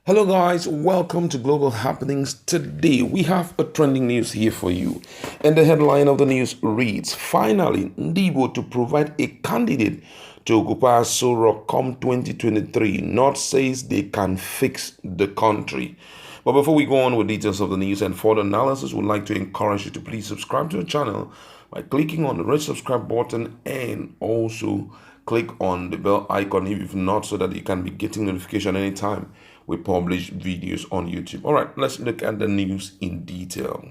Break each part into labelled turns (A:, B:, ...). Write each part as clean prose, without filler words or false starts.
A: Hello guys, welcome to Global Happenings. Today we have a trending news here for you. And the headline of the news reads, finally, Ndigbo to provide a candidate to occupy Aso Rock come 2023. North says they can fix the country. But before we go on with details of the news and further analysis, we'd like to encourage you to please subscribe to the channel by clicking on the red subscribe button and also click on the bell icon if you've not, so that you can be getting notification anytime we publish videos on YouTube. All right, let's look at the news in detail.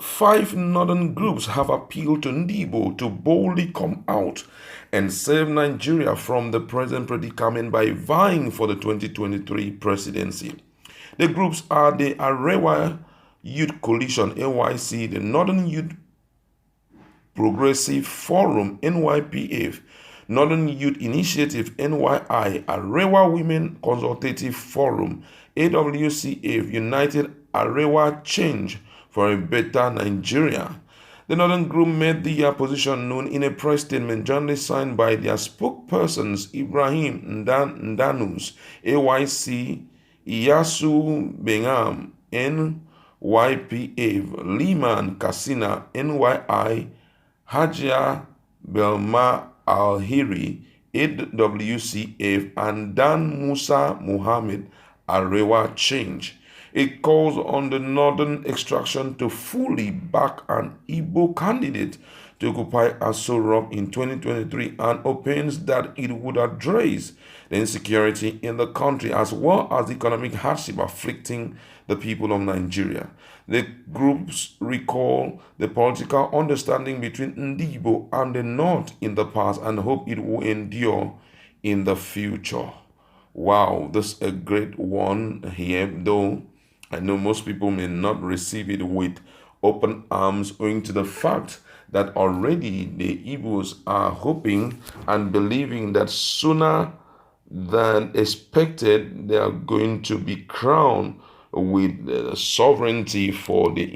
A: 5 northern groups have appealed to Ndigbo to boldly come out and save Nigeria from the present predicament by vying for the 2023 presidency. The groups are the Arewa Youth Coalition (AYC), the Northern Youth Progressive Forum (NYPF), Northern Youth Initiative (NYI), Arewa Women Consultative Forum (AWCF), United Arewa Change for a Better Nigeria. The Northern Group made their position known in a press statement jointly signed by their spokespersons Ibrahim Ndanus, AYC, Iyasu Bengam, NYPF, Liman Kasina, NYI, Hajia Belma Al-Hiri, AWCF, and Dan Musa Muhammad, Arewa Change. It calls on the Northern Extraction to fully back an Igbo candidate to occupy Aso Rock in 2023 and opines that it would address the insecurity in the country as well as the economic hardship afflicting the people of Nigeria. The groups recall the political understanding between Ndigbo and the North in the past and hope it will endure in the future. Wow, this is a great one here, though I know most people may not receive it with open arms owing to the fact that already the Igbos are hoping and believing that sooner than expected they are going to be crowned with sovereignty for the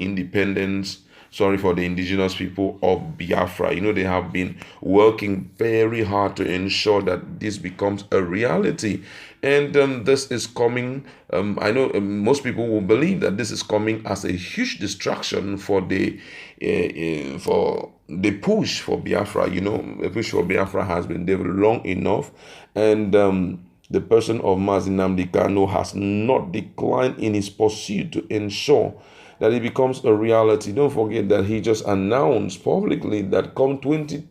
A: for the indigenous people of Biafra. They have been working very hard to ensure that this becomes a reality. And this is coming, I know most people will believe that this is coming as a huge distraction for the push for Biafra. The push for Biafra has been there long enough. And the person of Mazi Nnamdi Kanu has not declined in his pursuit to ensure that it becomes a reality. Don't forget that he just announced publicly that come 20th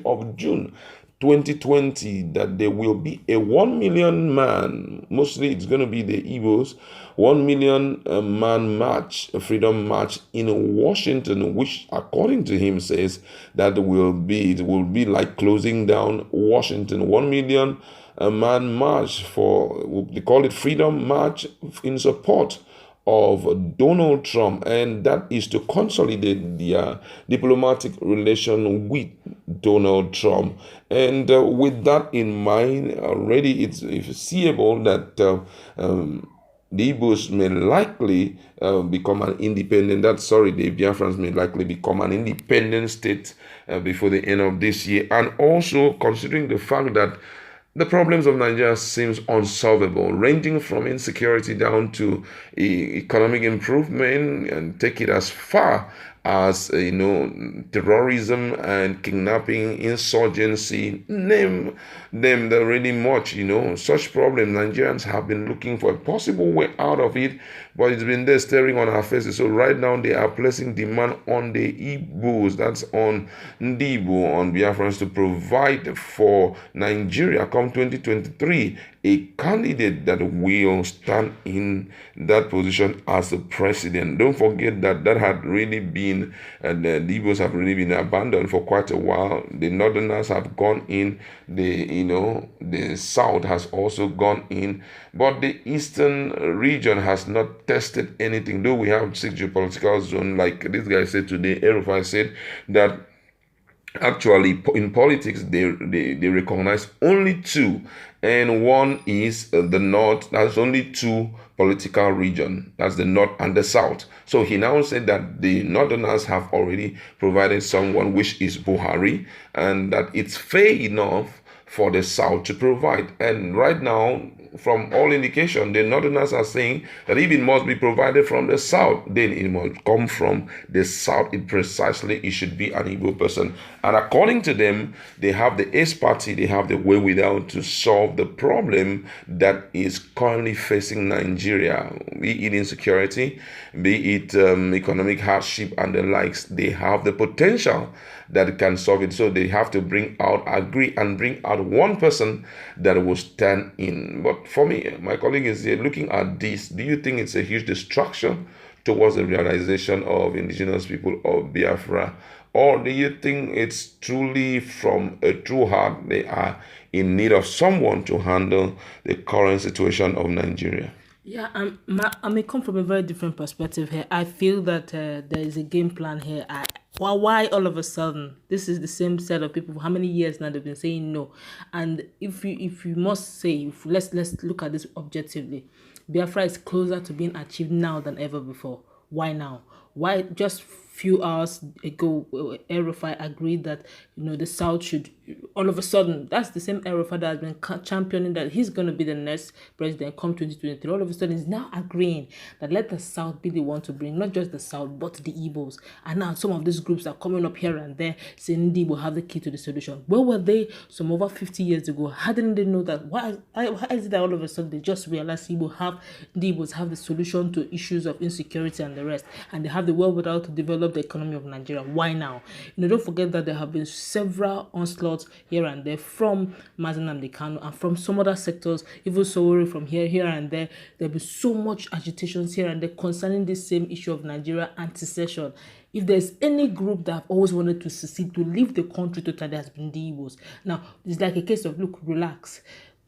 A: of June 2020 that there will be a 1 million man, mostly it's going to be the Igbos, 1 million man march, a freedom march in Washington, which according to him says that it will be like closing down Washington. 1 million man march they call it Freedom March in support of Donald Trump, and that is to consolidate their diplomatic relation with Donald Trump. And with that in mind, already it's foreseeable that the Igbos may likely become an independent, the Biafrans may likely become an independent state before the end of this year. And also considering the fact that the problems of Nigeria seems unsolvable, ranging from insecurity down to economic improvement, and take it as far as terrorism and kidnapping, insurgency, name them there really much. Such problems, Nigerians have been looking for a possible way out of it, but it's been there staring on our faces. So right now they are placing demand on the Igbos, that's on Ndigbo, on Biafrans, to provide for Nigeria come 2023 a candidate that will stand in that position as the president. Don't forget that had really been, the Igbos have really been abandoned for quite a while. The Northerners have gone in, the South has also gone in, but the Eastern region has not tested anything. Though we have 6 geopolitical zones, like this guy said today, Arewa said that actually in politics they recognize only 2, and one is the North. That's only 2 political region, that's the North and the South. So he now said that the Northerners have already provided someone, which is Buhari, and that it's fair enough for the South to provide. And right now from all indication, the Northerners are saying that if it must be provided from the South, then it must come from the South. It should be an Igbo person. And according to them, they have the Ace Party, they have the wherewithal to solve the problem that is currently facing Nigeria, be it insecurity, be it economic hardship and the likes. They have the potential that can solve it. So they have to bring out one person that will stand in. But for me, my colleague is here looking at this. Do you think it's a huge distraction towards the realization of indigenous people of Biafra? Or do you think it's truly from a true heart they are in need of someone to handle the current situation of Nigeria?
B: Yeah, I may come from a very different perspective here. I feel that there is a game plan here. Why all of a sudden? This is the same set of people for how many years now they've been saying no. And if you must say, let's look at this objectively. Biafra is closer to being achieved now than ever before. Why now? Why just few hours ago, Arewa agreed that the South should all of a sudden. That's the same Arewa that has been championing that he's going to be the next president come 2023. All of a sudden, he's now agreeing that let the South be the one to bring not just the South but the Igbos. And now some of these groups are coming up here and there saying Ndigbo have the key to the solution. Where were they some over 50 years ago? How didn't they know that? Why is it that all of a sudden they just realize Igbos have the solution to issues of insecurity and the rest, and they have the wherewithal to develop the economy of Nigeria? Why now? Don't forget that there have been several onslaughts here and there from Nnamdi Kanu and from some other sectors, even Sowore from here and there. There have been so much agitations here and there concerning this same issue of Nigeria anti-secession. If there's any group that have always wanted to secede, to leave the country totally, has been the Igbos. Now, it's like a case of, look, relax.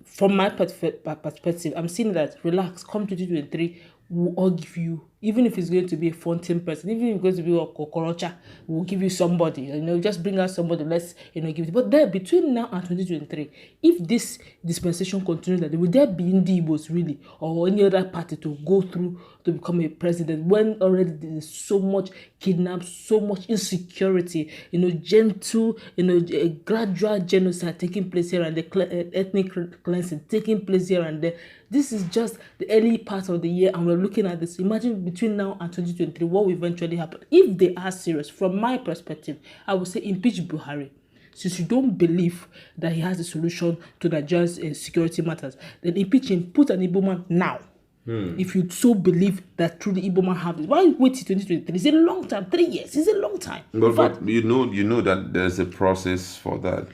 B: From my perspective, I'm seeing that, relax, come 2023, we'll all give you, even if it's going to be a fountain person, even if it's going to be a Kokorocha, we'll give you somebody, just bring out somebody, let's, give it. But there, between now and 2023, if this dispensation continues, that will there be Ndigbos really, or any other party to go through to become a president, when already there is so much kidnap, so much insecurity, gentle, a gradual genocide taking place here and the ethnic cleansing taking place here and there. This is just the early part of the year, and we're looking at this. Imagine between now and 2023, what will eventually happen. If they are serious, from my perspective, I would say impeach Buhari. Since you don't believe that he has a solution to Nigeria's security matters, then impeach him, put an Igbo man now. If you so believe that truly Igbo man have this, why wait till 2023? It's a long time. 3 years is a long time.
A: But you know that there's a process for that.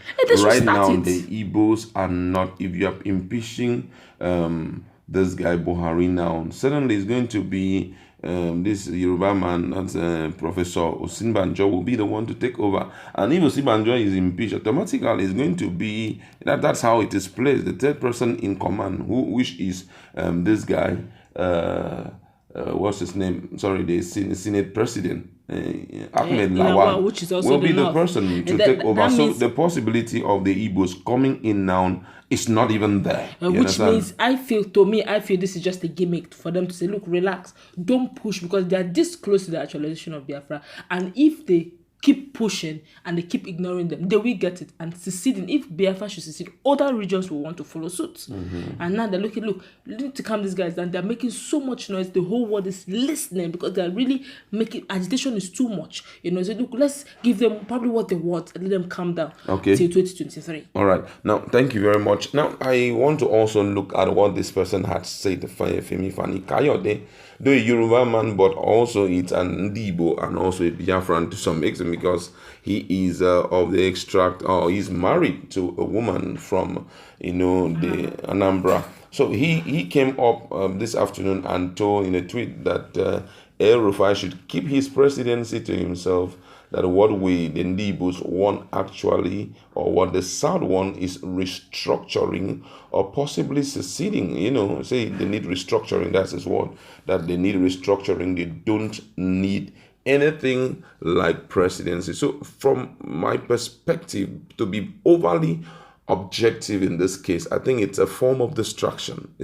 A: Right now, the Igbos are not. If you are impeaching this guy Buhari now, suddenly it's going to be this Yoruba man, that's Professor Osinbanjo, will be the one to take over. And if Osinbanjo is impeached, automatically it's going to be that's how it is placed. The third person in command, which is this guy, what's his name? Sorry, the Senate President. Ahmed Lawal,
B: which is also
A: will be the person to take over. So the possibility of the Igbos coming in now is not even there.
B: Which means I feel this is just a gimmick for them to say, look, relax, don't push, because they are this close to the actualization of Biafra. And if they keep pushing and they keep ignoring them, they will get it. And seceding, if Biafra should secede, other regions will want to follow suit. And now they're looking, look, we need to calm these guys down. They're making so much noise. The whole world is listening because they're really making, agitation is too much. So look, let's give them probably what they want and let them calm down.
A: Okay.
B: Till 2023.
A: All right. Now, thank you very much. Now, I want to also look at what this person had said, Femi Fani Kayode, though a Yoruba man, but also it's an Ndigbo and also a Biafran to some extent, because he is of the extract, or he's married to a woman from, the Anambra. So he came up this afternoon and told in a tweet that Arewa should keep his presidency to himself, that what we, the Ndigbos, want actually, or what the South want, is restructuring or possibly seceding. Say they need restructuring, that's his word, that they need restructuring. They don't need anything like presidency. So from my perspective, to be overly objective in this case, I think it's a form of distraction.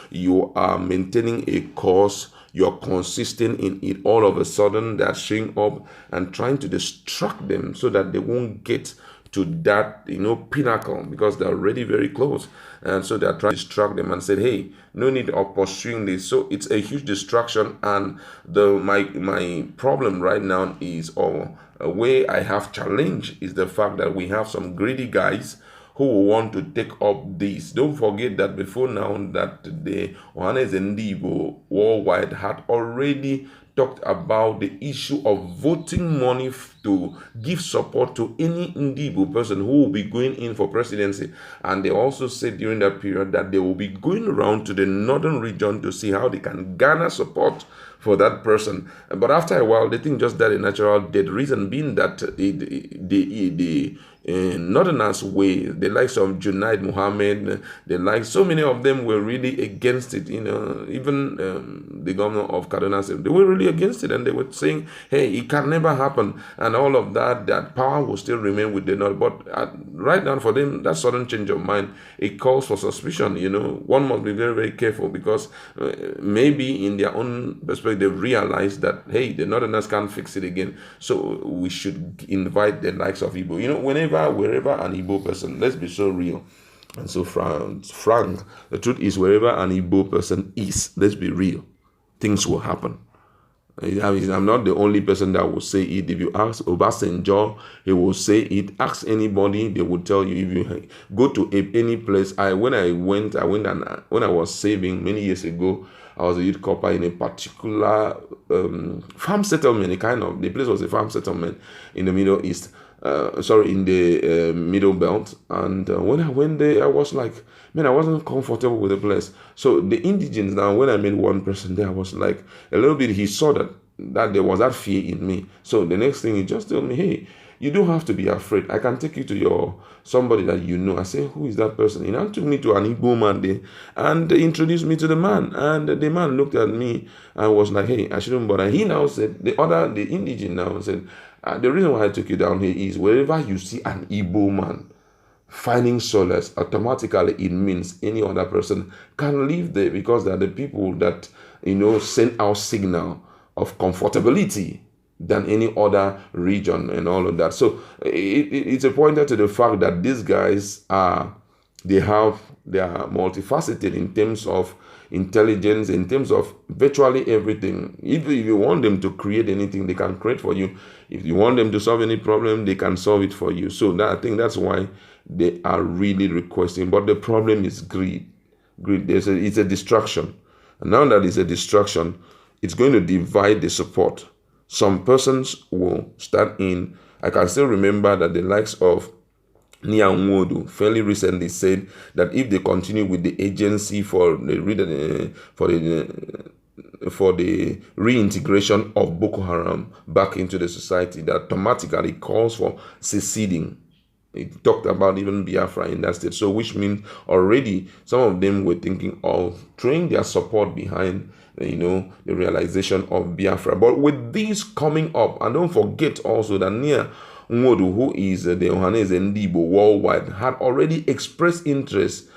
A: You are maintaining a course, you're consistent in it. All of a sudden, they're showing up and trying to distract them so that they won't get to that, pinnacle, because they're already very close. And so they're trying to distract them and said, hey, no need of pursuing this. So it's a huge distraction. And my problem right now is, or a way I have challenge, is the fact that we have some greedy guys who will want to take up this. Don't forget that before now, that the Ndigbo worldwide had already talked about the issue of voting money to give support to any Ndigbo person who will be going in for presidency. And they also said during that period that they will be going around to the northern region to see how they can garner support for that person. But after a while, the thing just died a natural death. Reason being that the Northerners way, the likes of Junaid Mohammed, the likes, so many of them were really against it. Even the governor of Kaduna said they were really against it, and they were saying, hey, it can never happen, and all of that, that power will still remain with the North. But right now, for them, that sudden change of mind, it calls for suspicion. One must be very, very careful, because maybe in their own perspective, they've realized that, hey, the Northerners can't fix it again, so we should invite the likes of Igbo. Wherever an Igbo person, let's be so real and so frank, the truth is, wherever an Igbo person is, let's be real, things will happen. I'm not the only person that will say it. If you ask Obasanjo, he will say it. Ask anybody, they will tell you. If you go to any place, when I went and when I was saving many years ago, I was a youth corper in a particular farm settlement. The place was a farm settlement in the Middle East. In the Middle Belt. And when I went there, I was like, man, I wasn't comfortable with the place. So the indigenes now, when I met one person there, I was like, a little bit, he saw that there was that fear in me. So the next thing, he just told me, hey, you don't have to be afraid. I can take you to somebody that you know. I say, who is that person? He now took me to an Igbo man there and introduced me to the man. And the man looked at me and was like, hey, I shouldn't bother. He now said, the indigene now said, the reason why I took you down here is wherever you see an Igbo man finding solace, automatically it means any other person can live there, because they're the people that, send out signal of comfortability than any other region and all of that. So it's a pointer to the fact that these guys they are multifaceted in terms of intelligence, in terms of virtually everything. If you want them to create anything, they can create for you. If you want them to solve any problem, they can solve it for you. So I think that's why they are really requesting. But the problem is greed. It's a distraction. And now that it's a distraction, it's going to divide the support. Some persons will start in. I can still remember that the likes of Nia Nwodu fairly recently said that if they continue with the agency for the reintegration of Boko Haram back into the society, that automatically calls for seceding. It talked about even Biafra in that state. So which means already some of them were thinking of throwing their support behind the realization of Biafra. But with this coming up, and don't forget also that Nia Nwodu, who is the Ohaneze Ndigbo worldwide, had already expressed interest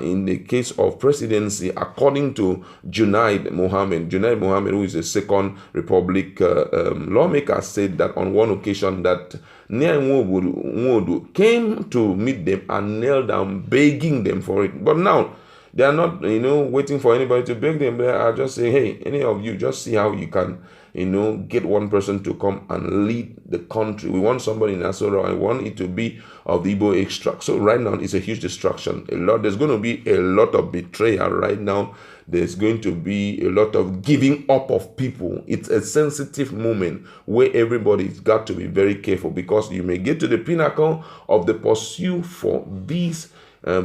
A: in the case of presidency, according to Junaid Mohammed. Junaid Mohammed, who is a Second Republic lawmaker, said that on one occasion that Nia Nwodu came to meet them and knelt down begging them for it. But now, they are not, waiting for anybody to beg them. They are just saying, hey, any of you, just see how you can, get one person to come and lead the country. We want somebody in Asoro. I want it to be of the Igbo extract. So right now, it's a huge distraction. There's going to be a lot of betrayal right now. There's going to be a lot of giving up of people. It's a sensitive moment where everybody's got to be very careful, because you may get to the pinnacle of the pursuit for these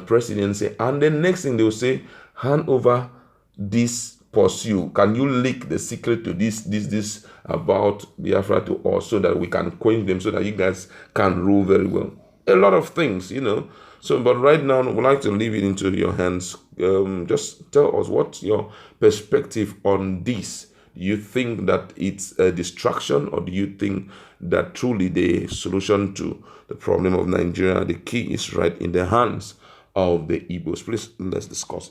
A: presidency, and the next thing they will say, hand over this pursuit. Can you leak the secret to this about Biafra to us, so that we can quench them, so that you guys can rule very well? A lot of things, So, but right now, we'd like to leave it into your hands. Just tell us what's your perspective on this. Do you think that it's a distraction, or do you think that truly the solution to the problem of Nigeria, the key is right in the hands of the Igbos? Please, let's discuss.